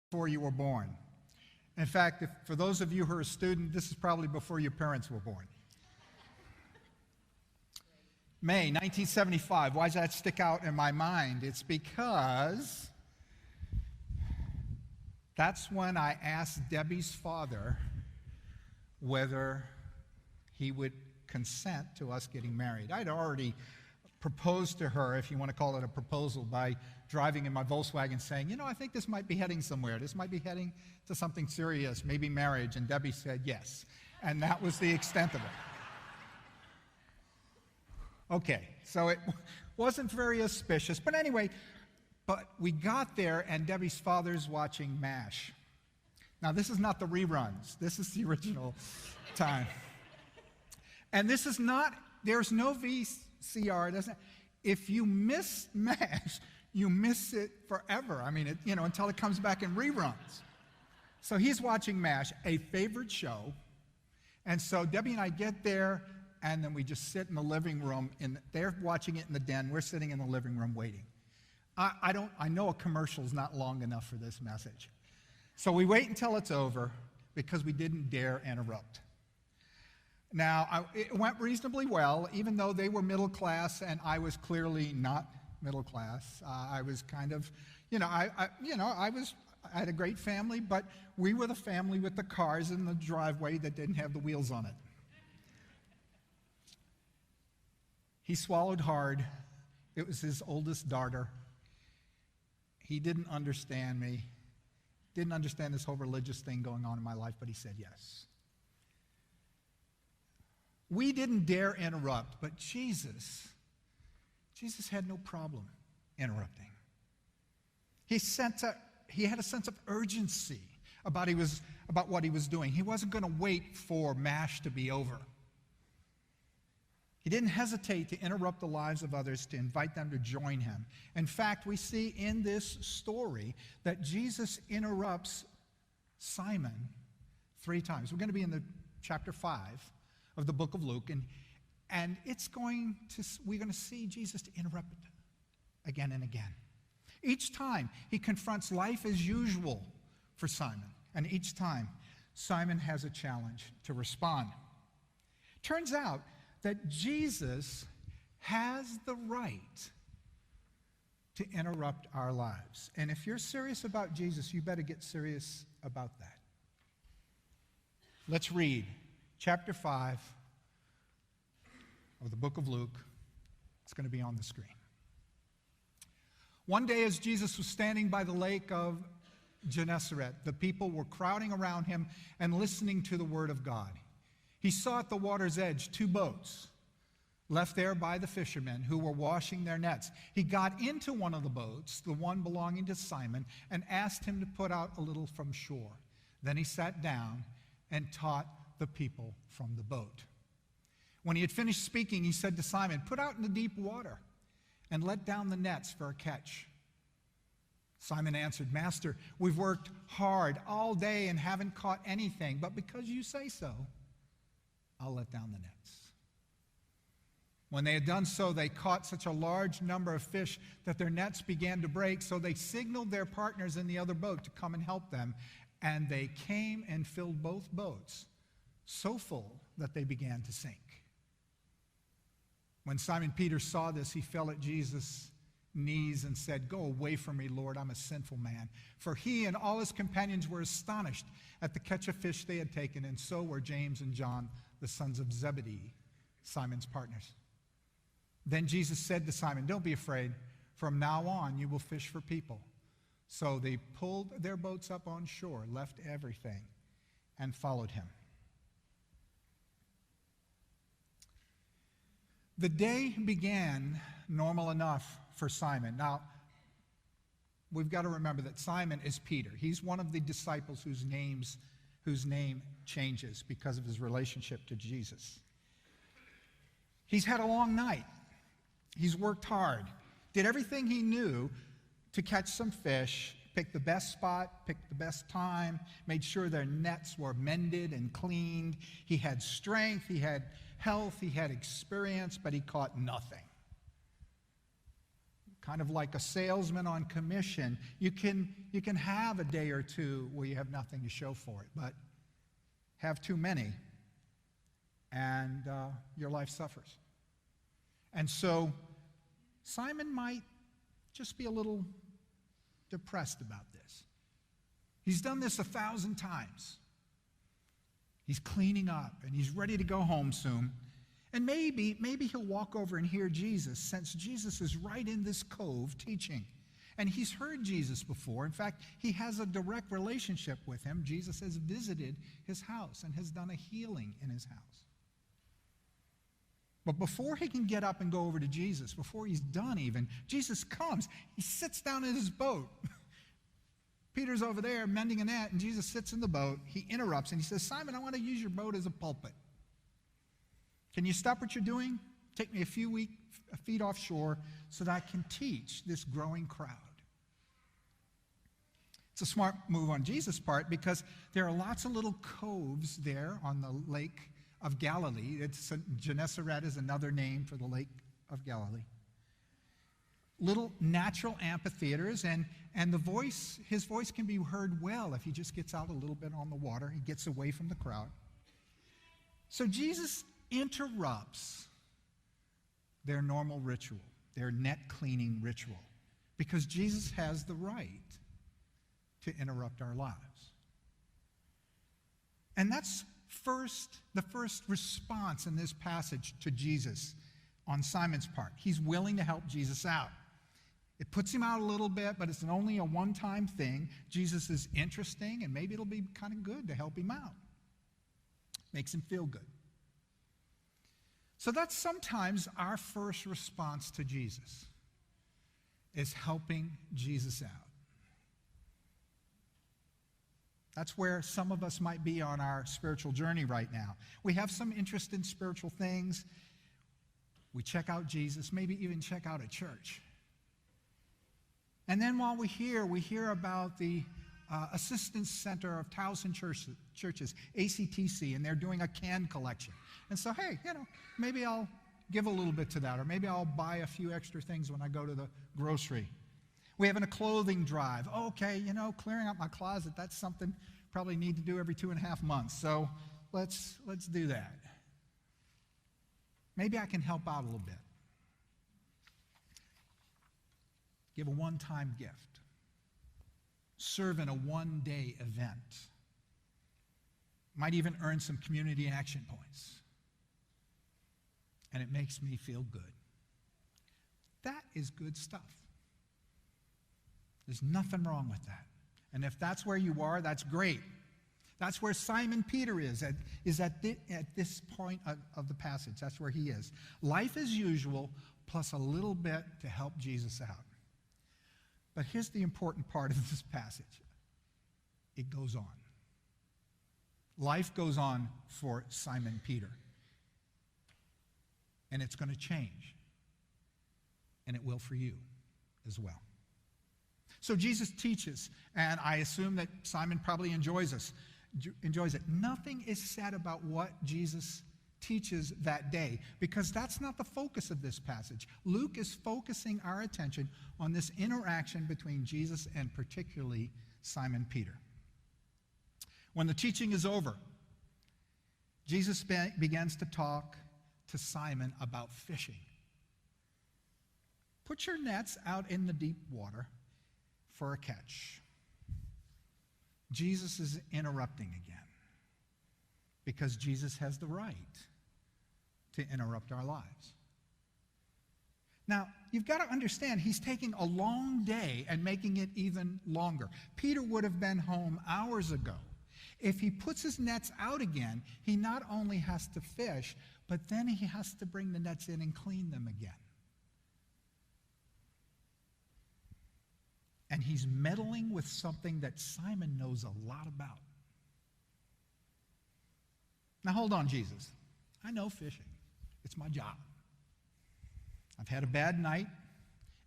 before you were born. In fact, for those of you who are a student, this is probably before your parents were born. May 1975. Why does that stick out in my mind? It's because that's when I asked Debbie's father whether he would consent to us getting married. I'd already proposed to her, if you want to call it a proposal, by driving in my Volkswagen saying, I think this might be heading somewhere. This might be heading to something serious, maybe marriage. And Debbie said yes. And that was the extent of it. Okay, so it wasn't very auspicious. But anyway, we got there and Debbie's father's watching MASH. Now, this is not the reruns. This is the original time. And this is not, there's no VCR. If you miss MASH, you miss it forever. I mean, until it comes back in reruns. So he's watching MASH, a favorite show. And so Debbie and I get there, and then we just sit in the living room. They're watching it in the den. We're sitting in the living room waiting. I know a commercial's not long enough for this message. So we wait until it's over because we didn't dare interrupt. Now, it went reasonably well, even though they were middle class and I was clearly not middle class. I was kind of, I had a great family, but we were the family with the cars in the driveway that didn't have the wheels on it. He swallowed hard. It was his oldest daughter. He didn't understand me, didn't understand this whole religious thing going on in my life, but he said yes. We didn't dare interrupt, but Jesus had no problem interrupting. He had a sense of urgency about what he was doing. He wasn't going to wait for MASH to be over. He didn't hesitate to interrupt the lives of others, to invite them to join him. In fact, we see in this story that Jesus interrupts Simon 3 times. We're going to be in the chapter 5 of the book of Luke, and we're going to see Jesus interrupt again and again. Each time he confronts life as usual for Simon, and each time Simon has a challenge to respond. Turns out that Jesus has the right to interrupt our lives. And if you're serious about Jesus, you better get serious about that. Let's read chapter 5 of the book of Luke. It's going to be on the screen. One day as Jesus was standing by the lake of Gennesaret, the people were crowding around him and listening to the word of God. He saw at the water's edge 2 boats left there by the fishermen who were washing their nets. He got into one of the boats, the one belonging to Simon, and asked him to put out a little from shore. Then he sat down and taught the people from the boat. When he had finished speaking, he said to Simon, "Put out in the deep water and let down the nets for a catch." Simon answered, "Master, we've worked hard all day and haven't caught anything, but because you say so, I'll let down the nets." When they had done so, they caught such a large number of fish that their nets began to break, so they signaled their partners in the other boat to come and help them, and they came and filled both boats so full that they began to sink. When Simon Peter saw this, he fell at Jesus' knees and said, "Go away from me, Lord, I'm a sinful man." For he and all his companions were astonished at the catch of fish they had taken, and so were James and John, the sons of Zebedee, Simon's partners. Then Jesus said to Simon, "Don't be afraid. From now on, you will fish for people." So they pulled their boats up on shore, left everything, and followed him. The day began normal enough for Simon. Now, we've got to remember that Simon is Peter. He's one of the disciples whose name changes because of his relationship to Jesus. He's had a long night. He's worked hard, did everything he knew to catch some fish, picked the best spot, picked the best time, made sure their nets were mended and cleaned. He had strength, he had health, he had experience, but he caught nothing. kind of like a salesman on commission. You can have a day or two where you have nothing to show for it, but have too many, and your life suffers. And so Simon might just be a little depressed about this. He's done this 1,000 times. He's cleaning up, and he's ready to go home soon. And maybe he'll walk over and hear Jesus, since Jesus is right in this cove teaching. And he's heard Jesus before. In fact, he has a direct relationship with him. Jesus has visited his house and has done a healing in his house. But before he can get up and go over to Jesus, before he's done even, Jesus comes. He sits down in his boat. Peter's over there mending a net, and Jesus sits in the boat. He interrupts, and he says, Simon, I want to use your boat as a pulpit. Can you stop what you're doing? Take me a few feet offshore so that I can teach this growing crowd. It's a smart move on Jesus' part, because there are lots of little coves there on the Lake of Galilee. Gennesaret is another name for the Lake of Galilee. Little natural amphitheaters, and his voice can be heard well if he just gets out a little bit on the water. He gets away from the crowd. So Jesus interrupts their normal ritual, their net cleaning ritual, because Jesus has the right to interrupt our lives. And that's the first response in this passage to Jesus on Simon's part. He's willing to help Jesus out. It puts him out a little bit, but it's only a one-time thing. Jesus is interesting, and maybe it'll be kind of good to help him out. Makes him feel good. So that's sometimes our first response to Jesus, is helping Jesus out. That's where some of us might be on our spiritual journey right now. We have some interest in spiritual things. We check out Jesus, maybe even check out a church. And then while we hear about the Assistance Center of Towson Churches, ACTC, and they're doing a can collection. And so, hey, maybe I'll give a little bit to that, or maybe I'll buy a few extra things when I go to the grocery. We have a clothing drive. Okay, clearing out my closet, that's something probably need to do every 2.5 months. So let's do that. Maybe I can help out a little bit. Give a one-time gift. Serve in a one-day event. Might even earn some community action points. And it makes me feel good. That is good stuff. There's nothing wrong with that. And if that's where you are, that's great. That's where Simon Peter is at this point of the passage. That's where he is. Life as usual, plus a little bit to help Jesus out. But here's the important part of this passage. It goes on. Life goes on for Simon Peter. And it's going to change. And it will for you as well. So Jesus teaches, and I assume that Simon probably enjoys it. Nothing is said about what Jesus teaches that day, because that's not the focus of this passage. Luke is focusing our attention on this interaction between Jesus and particularly Simon Peter. When the teaching is over, Jesus begins to talk to Simon about fishing. Put your nets out in the deep water for a catch. Jesus is interrupting again, because Jesus has the right to interrupt our lives. Now, you've got to understand, he's taking a long day and making it even longer. Peter would have been home hours ago. If he puts his nets out again, he not only has to fish, but then he has to bring the nets in and clean them again. And he's meddling with something that Simon knows a lot about. Now, hold on, Jesus. I know fishing. It's my job. I've had a bad night,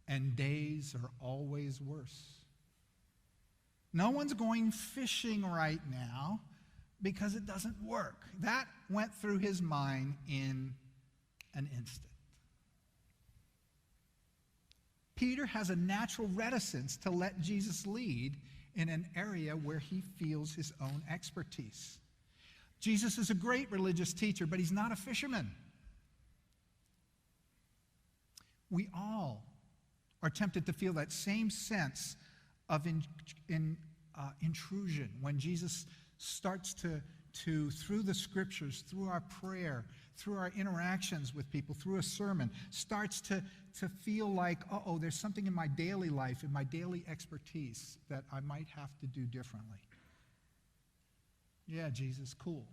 and days are always worse. No one's going fishing right now because it doesn't work. That went through his mind in an instant. Peter has a natural reticence to let Jesus lead in an area where he feels his own expertise. Jesus is a great religious teacher, but he's not a fisherman. We all are tempted to feel that same sense of intrusion when Jesus starts to, through the scriptures, through our prayer, through our interactions with people, through a sermon, starts to feel like, uh-oh, there's something in my daily life, in my daily expertise that I might have to do differently. Yeah, Jesus, cool.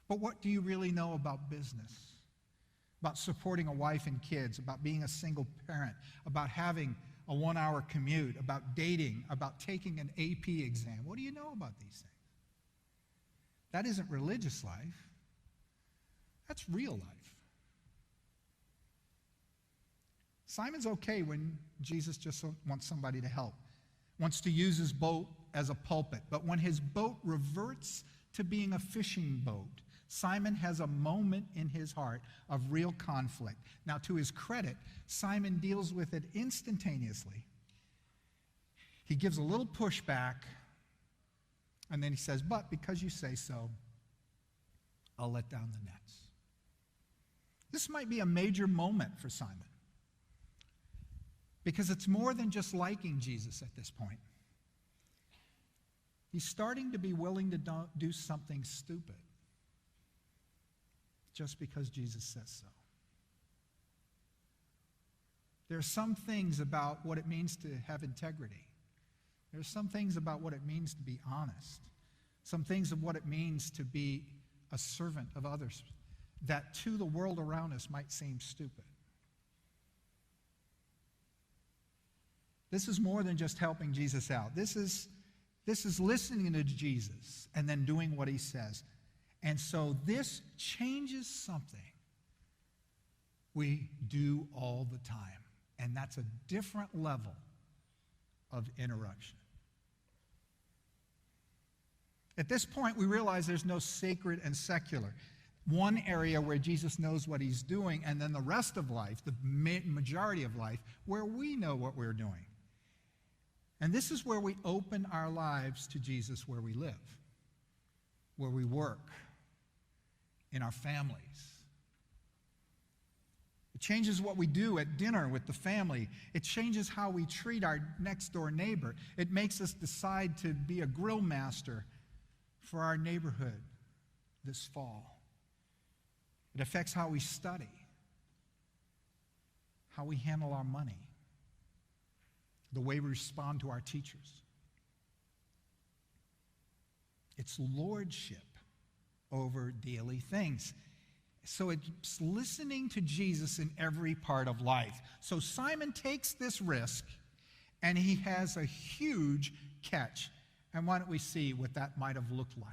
But what do you really know about business? About supporting a wife and kids, about being a single parent, about having a 1-hour commute, about dating, about taking an AP exam? What do you know about these things? That isn't religious life. That's real life. Simon's okay when Jesus just wants somebody to help, wants to use his boat as a pulpit. But when his boat reverts to being a fishing boat, Simon has a moment in his heart of real conflict. Now, to his credit, Simon deals with it instantaneously. He gives a little pushback, and then he says, "But because you say so, I'll let down the nets." This might be a major moment for Simon, because it's more than just liking Jesus at this point. He's starting to be willing to do something stupid just because Jesus says so. There are some things about what it means to have integrity. There are some things about what it means to be honest. Some things of what it means to be a servant of others that to the world around us might seem stupid. This is more than just helping Jesus out. This is listening to Jesus and then doing what he says. And so this changes something we do all the time. And that's a different level of interruption. At this point, we realize there's no sacred and secular. One area where Jesus knows what he's doing, and then the rest of life, the majority of life, where we know what we're doing. And this is where we open our lives to Jesus, where we live, where we work, in our families. It changes what we do at dinner with the family. It changes how we treat our next door neighbor. It makes us decide to be a grill master for our neighborhood this fall. It affects how we study, how we handle our money, the way we respond to our teachers. It's lordship over daily things. So it's listening to Jesus in every part of life. So Simon takes this risk, and he has a huge catch. And why don't we see what that might have looked like?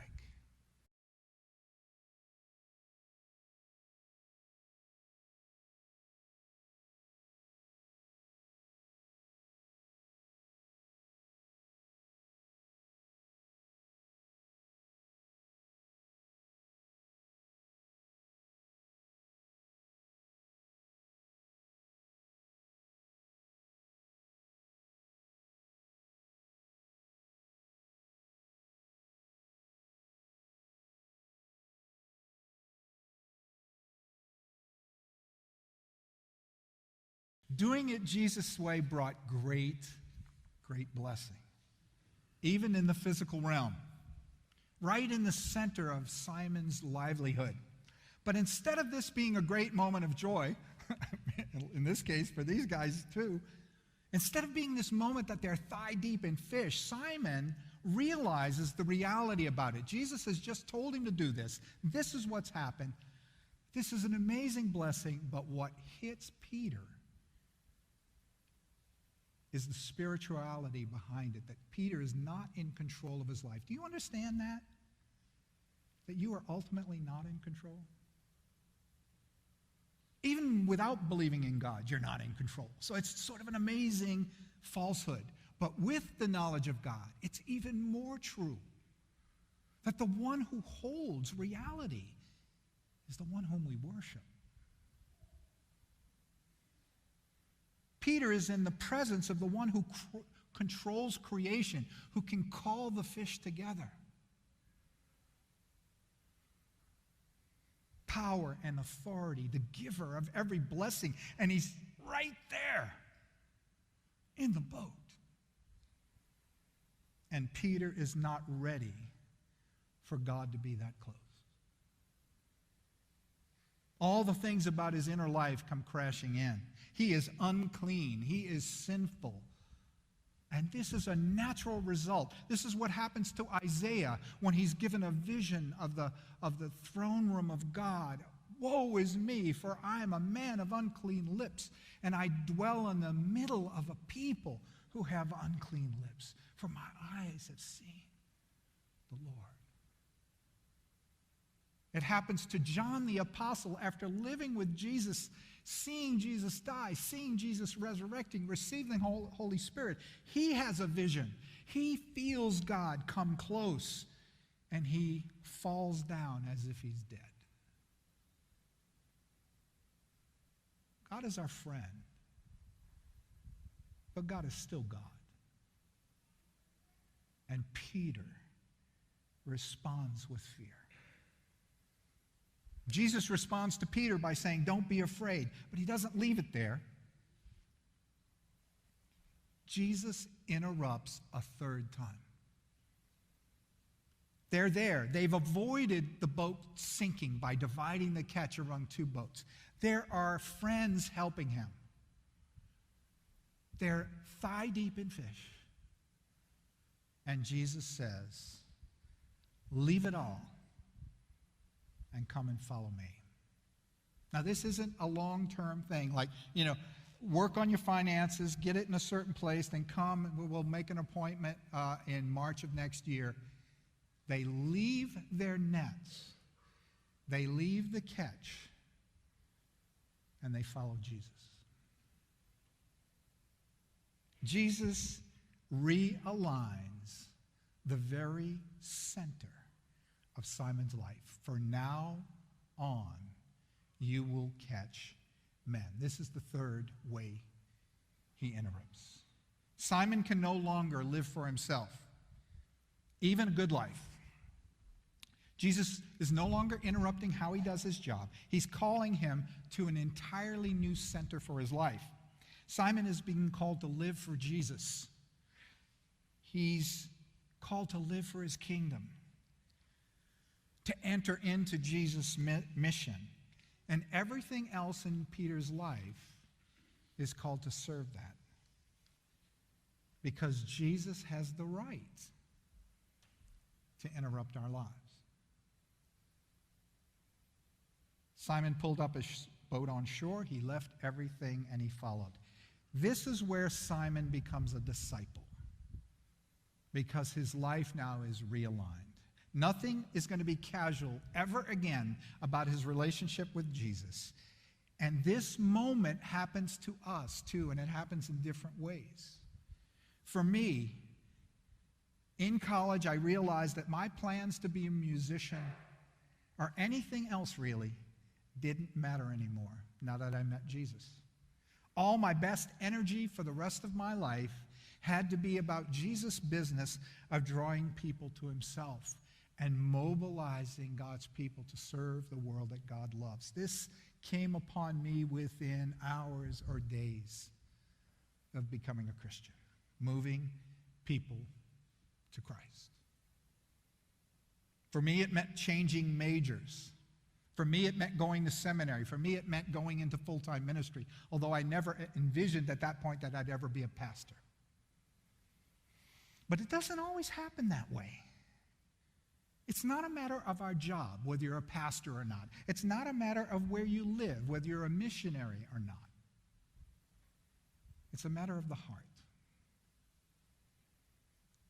Doing it Jesus' way brought great blessing, even in the physical realm, right in the center of Simon's livelihood. But instead of this being a great moment of joy, in this case for these guys too, instead of being this moment that they're thigh deep in fish, Simon realizes the reality about it. Jesus has just told him to do this. This is what's happened. This is an amazing blessing, but what hits Peter is the spirituality behind it, that Peter is not in control of his life. Do you understand that? That you are ultimately not in control? Even without believing in God, you're not in control. So it's sort of an amazing falsehood. But with the knowledge of God, it's even more true that the one who holds reality is the one whom we worship. Peter is in the presence of the one who controls creation, who can call the fish together. Power and authority, the giver of every blessing, and he's right there in the boat. And Peter is not ready for God to be that close. All the things about his inner life come crashing in. He is unclean. He is sinful. And this is a natural result. This is what happens to Isaiah when he's given a vision of the throne room of God. Woe is me, for I am a man of unclean lips, and I dwell in the middle of a people who have unclean lips, for my eyes have seen the Lord. It happens to John the Apostle after living with Jesus, seeing Jesus die, seeing Jesus resurrecting, receiving the Holy Spirit. He has a vision. He feels God come close, and he falls down as if he's dead. God is our friend, but God is still God. And Peter responds with fear. Jesus responds to Peter by saying, "Don't be afraid," but he doesn't leave it there. Jesus interrupts a third time. They're there. They've avoided the boat sinking by dividing the catch among two boats. There are friends helping him. They're thigh deep in fish. And Jesus says, "Leave it all and come and follow me." Now, this isn't a long-term thing, like, work on your finances, get it in a certain place, then come, and we'll make an appointment in March of next year. They leave their nets, they leave the catch, and they follow Jesus. Jesus realigns the very center of Simon's life. From now on, you will catch men. This is the third way he interrupts. Simon can no longer live for himself, even a good life. Jesus is no longer interrupting how he does his job. He's calling him to an entirely new center for his life. Simon is being called to live for Jesus. He's called to live for his kingdom, to enter into Jesus' mission. And everything else in Peter's life is called to serve that. Because Jesus has the right to interrupt our lives. Simon pulled up his boat on shore. He left everything and he followed. This is where Simon becomes a disciple, because his life now is realigned. Nothing is going to be casual ever again about his relationship with Jesus. And this moment happens to us too, and it happens in different ways. For me, in college, I realized that my plans to be a musician or anything else really didn't matter anymore now that I met Jesus. All my best energy for the rest of my life had to be about Jesus' business of drawing people to himself and mobilizing God's people to serve the world that God loves. This came upon me within hours or days of becoming a Christian, moving people to Christ. For me, it meant changing majors. For me, it meant going to seminary. For me, it meant going into full-time ministry, although I never envisioned at that point that I'd ever be a pastor. But it doesn't always happen that way. It's not a matter of our job, whether you're a pastor or not. It's not a matter of where you live, whether you're a missionary or not. It's a matter of the heart.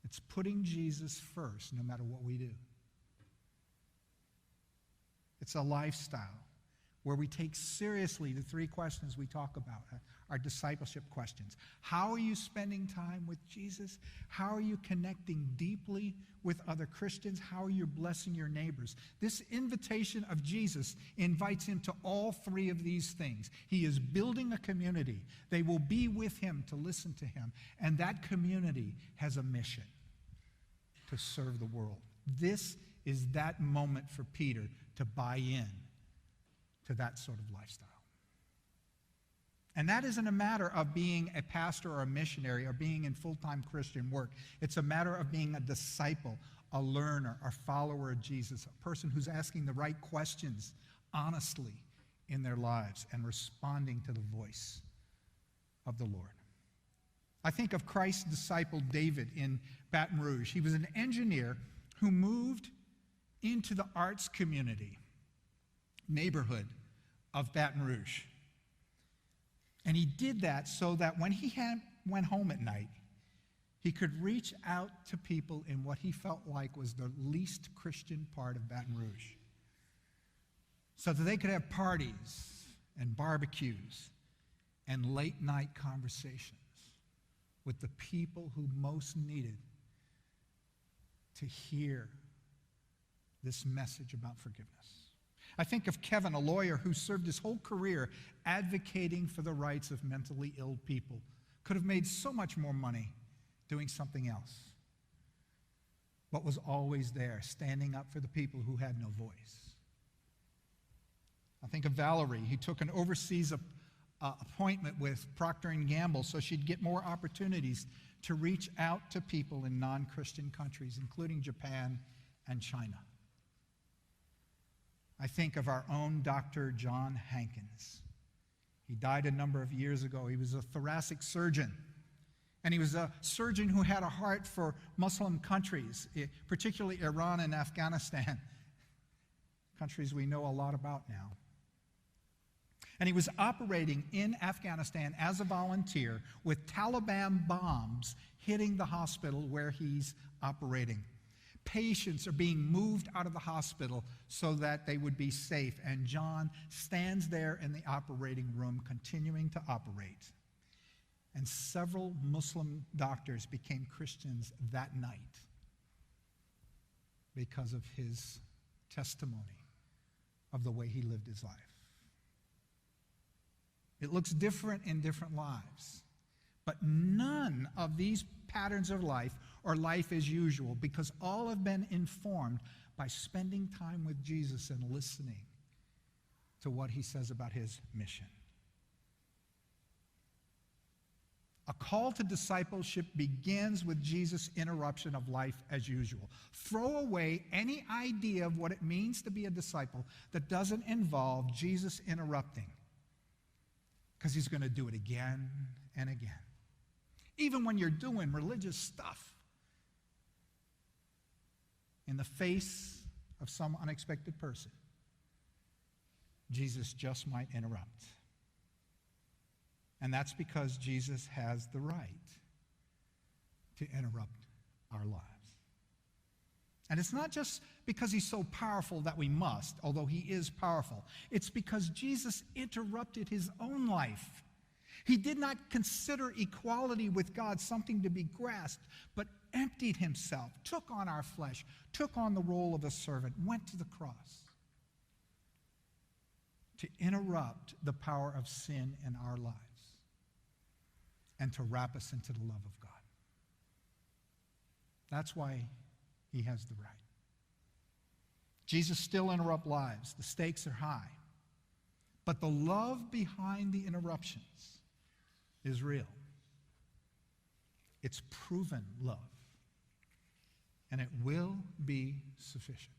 It's putting Jesus first, no matter what we do. It's a lifestyle where we take seriously the three questions we talk about, our discipleship questions. How are you spending time with Jesus? How are you connecting deeply with other Christians? How are you blessing your neighbors? This invitation of Jesus invites him to all three of these things. He is building a community. They will be with him to listen to him. And that community has a mission to serve the world. This is that moment for Peter to buy in to that sort of lifestyle. And that isn't a matter of being a pastor or a missionary or being in full-time Christian work. It's a matter of being a disciple, a learner, a follower of Jesus, a person who's asking the right questions honestly in their lives and responding to the voice of the Lord. I think of Christ's disciple David in Baton Rouge. He was an engineer who moved into the arts community neighborhood of Baton Rouge. And he did that so that when he went home at night, he could reach out to people in what he felt like was the least Christian part of Baton Rouge, so that they could have parties and barbecues and late night conversations with the people who most needed to hear this message about forgiveness. I think of Kevin, a lawyer who served his whole career advocating for the rights of mentally ill people. Could have made so much more money doing something else, but was always there, standing up for the people who had no voice. I think of Valerie. He took an overseas appointment with Procter & Gamble so she'd get more opportunities to reach out to people in non-Christian countries, including Japan and China. I think of our own Dr. John Hankins. He died a number of years ago. He was a thoracic surgeon, and he was a surgeon who had a heart for Muslim countries, particularly Iran and Afghanistan, countries we know a lot about now. And he was operating in Afghanistan as a volunteer with Taliban bombs hitting the hospital where he's operating. Patients are being moved out of the hospital so that they would be safe. And John stands there in the operating room continuing to operate. And several Muslim doctors became Christians that night because of his testimony of the way he lived his life. It looks different in different lives, but none of these patterns of life are life as usual, because all have been informed by spending time with Jesus and listening to what he says about his mission. A call to discipleship begins with Jesus' interruption of life as usual. Throw away any idea of what it means to be a disciple that doesn't involve Jesus interrupting, because he's going to do it again and again. Even when you're doing religious stuff, in the face of some unexpected person, Jesus just might interrupt. And that's because Jesus has the right to interrupt our lives. And it's not just because he's so powerful that we must, although he is powerful. It's because Jesus interrupted his own life. He did not consider equality with God something to be grasped, but emptied himself, took on our flesh, took on the role of a servant, went to the cross to interrupt the power of sin in our lives and to wrap us into the love of God. That's why he has the right. Jesus still interrupts lives. The stakes are high. But the love behind the interruptions is real. It's proven love. And it will be sufficient.